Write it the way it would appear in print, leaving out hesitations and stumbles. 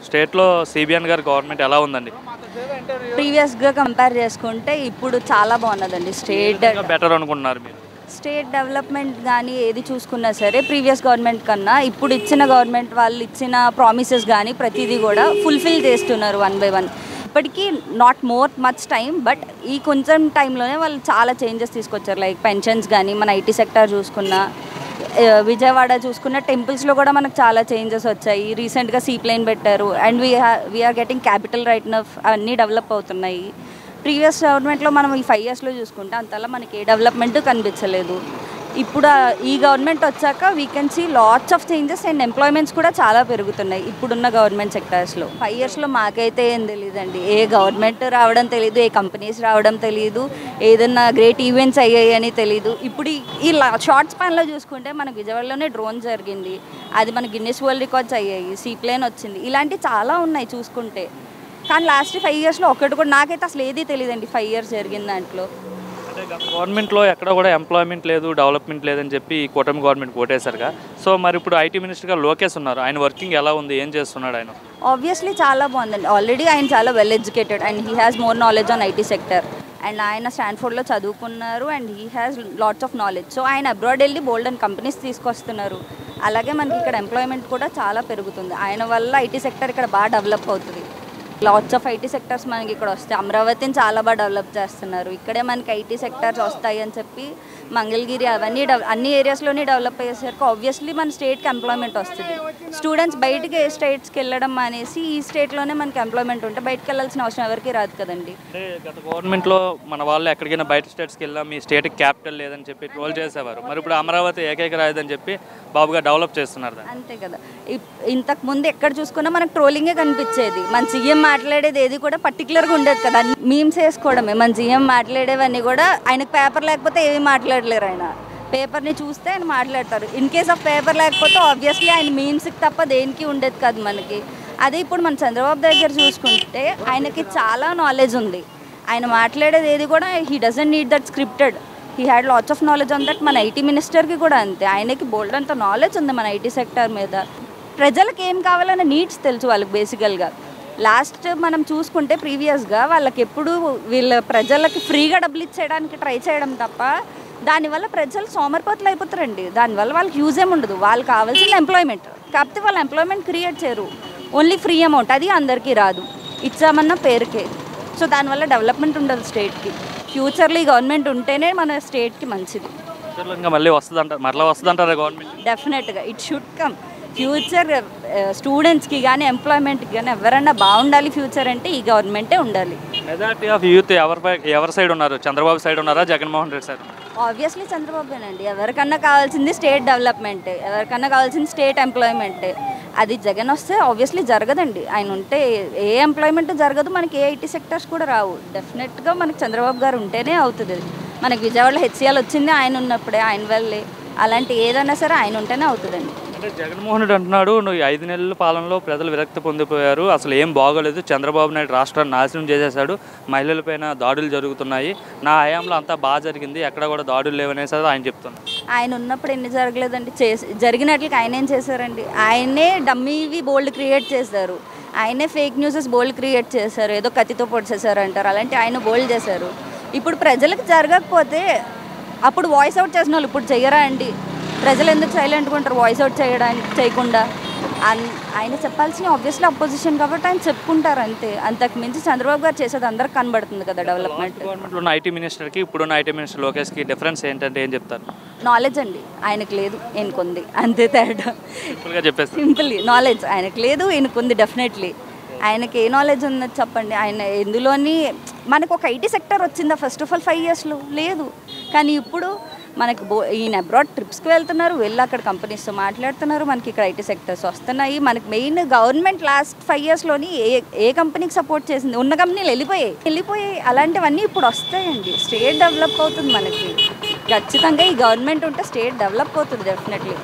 స్టేట్‌లో సీబీఎన్ గారి గవర్నమెంట్ ఎలా ఉందండి? ప్రీవియస్‌గా కంపేర్ చేసుకుంటే ఇప్పుడు చాలా బాగున్నదండి. బెటర్ అనుకుంటున్నారు మీరు? స్టేట్ డెవలప్‌మెంట్ గానీ ఏది చూసుకున్నా సరే ప్రీవియస్ గవర్నమెంట్ కన్నా ఇప్పుడు ఇచ్చిన గవర్నమెంట్ వాళ్ళు ఇచ్చిన ప్రామిసెస్ గానీ ప్రతీదీ కూడా ఫుల్‌ఫిల్ చేస్తున్నారు వన్ బై వన్. ఇప్పటికీ నాట్ మచ్ టైం, బట్ ఈ కొంచెం టైంలోనే వాళ్ళు చాలా చేంజెస్ తీసుకొచ్చారు. లైక్ పెన్షన్స్ గానీ, మన ఐటీ సెక్టార్ చూసుకున్నా, విజయవాడ చూసుకున్న టెంపుల్స్లో కూడా మనకు చాలా చేంజెస్ వచ్చాయి. రీసెంట్గా సీప్లైన్ పెట్టారు and we are getting capital right enough, అన్నీ డెవలప్ అవుతున్నాయి. ప్రీవియస్ గవర్నమెంట్లో మనం ఈ 5 yearsలో చూసుకుంటే అంతలా మనకి ఏ డెవలప్మెంట్ కనిపించలేదు. ఇప్పుడు ఈ గవర్నమెంట్ వచ్చాక we can see lots of changes and employments కూడా చాలా పెరుగుతున్నాయి ఇప్పుడున్న గవర్నమెంట్ సెక్టార్స్లో. 5 yearsలో మాకైతే ఏం తెలియదండి. ఏ గవర్నమెంట్ రావడం తెలియదు, ఏ కంపెనీస్ రావడం తెలియదు, ఏదన్నా గ్రేట్ ఈవెంట్స్ అయ్యాయి అని తెలియదు. ఇప్పుడు ఈ షార్ట్ స్పాన్లో చూసుకుంటే మనకి విజయవాడలోనే డ్రోన్ జరిగింది, అది మన గిన్నెస్ వరల్డ్ రికార్డ్స్ అయ్యాయి, సీప్లేన్ వచ్చింది, ఇలాంటివి చాలా ఉన్నాయి చూసుకుంటే. కానీ లాస్ట్ 5 yearsలో ఒక్కటి కూడా నాకైతే అసలు ఏదీ తెలియదండి 5 years జరిగిన దాంట్లో. అంటే గవర్నమెంట్లో ఎక్కడ కూడా ఎంప్లాయ్మెంట్ లేదు, డెవలప్మెంట్ లేదని చెప్పి ఈ కూటమి గవర్నమెంట్ ఓటేశారుగా. సో మరి ఇప్పుడు ఐటీ మినిస్టర్గా లోకేష్ ఉన్నారు, ఆయన వర్కింగ్ ఎలా ఉంది, ఏం చేస్తున్నాడు ఆయన? ఆబ్వియస్లీ చాలా బాగుందండి. ఆల్రెడీ ఆయన చాలా well educated and he has more knowledge on IT sector. And ఆయన స్టాన్ఫోర్డ్లో చదువుకున్నారు and he has lots of knowledge. So ఆయన అబ్రాడ్ వెళ్ళి బోల్డ్ అండ్ కంపెనీస్ తీసుకొస్తున్నారు. అలాగే మనకి ఇక్కడ ఎంప్లాయ్మెంట్ కూడా చాలా పెరుగుతుంది. ఆయన వల్ల ఐటీ సెక్టర్ ఇక్కడ బాగా డెవలప్ అవుతుంది. లాట్స్ ఆఫ్ ఐటీ సెక్టర్స్ మనకి ఇక్కడ వస్తాయి. అమరావతిని చాలా బాగా డెవలప్ చేస్తున్నారు. ఇక్కడే మనకి ఐటీ సెక్టర్స్ వస్తాయి అని చెప్పి మంగళగిరి అవన్నీ అన్ని ఏరియాస్లోనే డెవలప్ అయ్యేసరికి ఆబ్వియస్లీ మన స్టేట్కి ఎంప్లాయ్మెంట్ వస్తుంది. స్టూడెంట్స్ బయటికి స్టేట్స్కి వెళ్ళడం అనేసి ఈ స్టేట్లోనే మనకి ఎంప్లాయ్మెంట్ ఉంటే బయటకు వెళ్ళాల్సిన అవసరం ఎవరికి రాదు కదండి. అంటే గత గవర్నమెంట్లో మన వాళ్ళు ఎక్కడికైనా బయట స్టేట్స్కి వెళ్ళాం, మీ స్టేట్కి క్యాపిటల్ లేదని చెప్పి ట్రోల్ చేసేవారు. మరి ఇప్పుడు అమరావతి ఏకైక రాజధాని చెప్పి బాబుగా డెవలప్ చేస్తున్నారు. అంతే కదా. ఇంతకు ముందు ఎక్కడ చూసుకున్నా మనకు ట్రోలింగే కనిపించేది. మన సీఎం మాట్లాడేది ఏది కూడా పర్టికులర్గా ఉండేది కదా. మీమ్స్ వేసుకోవడమే. మన సీఎం మాట్లాడేవన్నీ కూడా ఆయనకు పేపర్ లేకపోతే ఏమీ మాట్లాడలేరు. ఆయన పేపర్ని చూస్తే ఆయన మాట్లాడతారు. ఇన్ కేస్ ఆఫ్ పేపర్ లేకపోతే ఆబ్వియస్లీ ఆయన మీమ్స్కి తప్ప దేనికి ఉండేది కాదు మనకి. అదే ఇప్పుడు మన చంద్రబాబు దగ్గర చూసుకుంటే ఆయనకి చాలా నాలెడ్జ్ ఉంది. ఆయన మాట్లాడేది ఏది కూడా he doesn't need that scripted. He had lots of knowledge on that. మన ఐటీ మినిస్టర్కి కూడా అంతే. ఆయనకి బోల్డ్ అంత నాలెడ్జ్ ఉంది మన ఐటీ సెక్టర్ మీద. ప్రజలకు ఏం కావాలన్న నీడ్స్ తెలుసు వాళ్ళకి బేసికల్గా. లాస్ట్ మనం చూసుకుంటే ప్రీవియస్గా వాళ్ళకి ఎప్పుడు వీళ్ళ ప్రజలకి ఫ్రీగా డబ్బులు ఇచ్చేయడానికి ట్రై చేయడం తప్ప దానివల్ల ప్రజలు సోమరిపోతులు అయిపోతారండి. దానివల్ల వాళ్ళకి యూజ్ ఏమి ఉండదు. వాళ్ళకి కావాల్సిన ఎంప్లాయ్మెంట్, కాకపోతే వాళ్ళ ఎంప్లాయ్మెంట్ క్రియేట్ చేయరు. ఓన్లీ ఫ్రీ అమౌంట్, అది అందరికీ రాదు, ఇచ్చామన్న పేరుకే. సో దానివల్ల డెవలప్మెంట్ ఉండదు స్టేట్కి. ఫ్యూచర్లో ఈ గవర్నమెంట్ ఉంటేనే మన స్టేట్కి మంచిది. మళ్ళీ వస్తుందంటారా గవర్నమెంట్? డెఫినెట్గా ఇట్ షుడ్ కమ్. ఫ్యూచర్ స్టూడెంట్స్కి కానీ ఎంప్లాయ్మెంట్కి కానీ ఎవరన్నా బాగుండాలి ఫ్యూచర్ అంటే ఈ గవర్నమెంటే ఉండాలి. మెజారిటీ ఆఫ్ యూత్ ఎవరి సైడ్ ఉన్నారు? చంద్రబాబు సైడ్ ఉన్నారా, జగన్మోహన్ రెడ్డి సైడ్? ఆబ్వియస్లీ చంద్రబాబునండి. ఎవరికన్నా కావాల్సింది స్టేట్ డెవలప్మెంట్, ఎవరికన్నా కావాల్సింది స్టేట్ ఎంప్లాయ్మెంట్. అది జగన్ వస్తే ఆబ్వియస్లీ జరగదండి. ఆయన ఉంటే ఏ ఎంప్లాయ్మెంట్ జరగదు, మనకి ఏ ఐటీ సెక్టర్స్ కూడా రావు. డెఫినెట్గా మనకి చంద్రబాబు గారు ఉంటేనే అవుతుంది. మనకి విజయవాడలో హెచ్సిఎల్ వచ్చింది ఆయన ఉన్నప్పుడే, ఆయన వల్లే. అలాంటి ఏదైనా సరే ఆయన ఉంటేనే అవుతుందండి. అంటే జగన్మోహన్ రెడ్డి అంటున్నాడు, నువ్వు 5 నెలల పాలనలో ప్రజలు విరక్తి పొందిపోయారు, అసలు ఏం బాగోలేదు, చంద్రబాబు నాయుడు రాష్ట్రాన్ని నాశనం చేసేసాడు, మహిళలపైన దాడులు జరుగుతున్నాయి, నా హయాంలో అంతా బాగా జరిగింది, ఎక్కడ కూడా దాడులు లేవనేసి ఆయన చెప్తున్నారు. ఆయన ఉన్నప్పుడు ఎన్ని జరగలేదండి. జరిగినట్లకి ఆయన ఏం చేశారండి? ఆయనే డమ్మీవి బోల్డ్ క్రియేట్ చేశారు. ఆయనే ఫేక్ న్యూసెస్ బోల్డ్ క్రియేట్ చేశారు. ఏదో కత్తితో పొడిచేశారు అంటారు, అలాంటి ఆయన బోల్డ్ చేశారు. ఇప్పుడు ప్రజలకు జరగకపోతే అప్పుడు వాయిస్ అవుట్ చేసిన వాళ్ళు ఇప్పుడు చెయ్యరా అండి? ప్రజలు ఎందుకు సైలెంట్గా ఉంటారు వాయిస్ అవుట్ చేయకుండా? ఆయన చెప్పాల్సిన ఆబ్వియస్లీ అపోజిషన్ కాబట్టి ఆయన చెప్పుకుంటారు అంతే. అంతకు మించి చంద్రబాబు గారు చేసేది అందరికి కనబడుతుంది కదా డెవలప్మెంట్. గవర్నమెంట్లో ఉన్న ఐటీ మినిస్టర్కి ఇప్పుడున్న ఐటీ మినిస్టర్ లోకేష్కి డిఫరెన్స్ ఏంటంటే ఏం చెప్తారు? నాలెడ్జ్ అండి. ఆయనకు లేదు, ఈయనకుంది, అంతే తేడా. సింపుల్గా చెప్పేసి సింపుల్లీ నాలెడ్జ్ ఆయనకు లేదు, ఈయనకుంది. డెఫినెట్లీ ఆయనకి ఏ నాలెడ్జ్ ఉన్నది చెప్పండి? ఆయన ఎందులోని మనకు ఒక ఐటీ సెక్టర్ వచ్చిందా ఫస్ట్ ఆఫ్ ఆల్ 5 yearsలో? లేదు. కానీ ఇప్పుడు మనకు ఈయన అబ్రాడ్ ట్రిప్స్కి వెళ్తున్నారు, వెళ్ళి అక్కడ కంపెనీస్తో మాట్లాడుతున్నారు, మనకి ఇక్కడ ఐటీ సెక్టర్స్ వస్తున్నాయి. మనకి మెయిన్ గవర్నమెంట్ లాస్ట్ 5 yearsలోని ఏ కంపెనీకి సపోర్ట్ చేసింది? ఉన్న కంపెనీలు వెళ్ళిపోయాయి. అలాంటివన్నీ ఇప్పుడు వస్తాయండి. స్టేట్ డెవలప్ అవుతుంది మనకి. ఖచ్చితంగా ఈ గవర్నమెంట్ ఉంటే స్టేట్ డెవలప్ అవుతుంది డెఫినెట్లీ.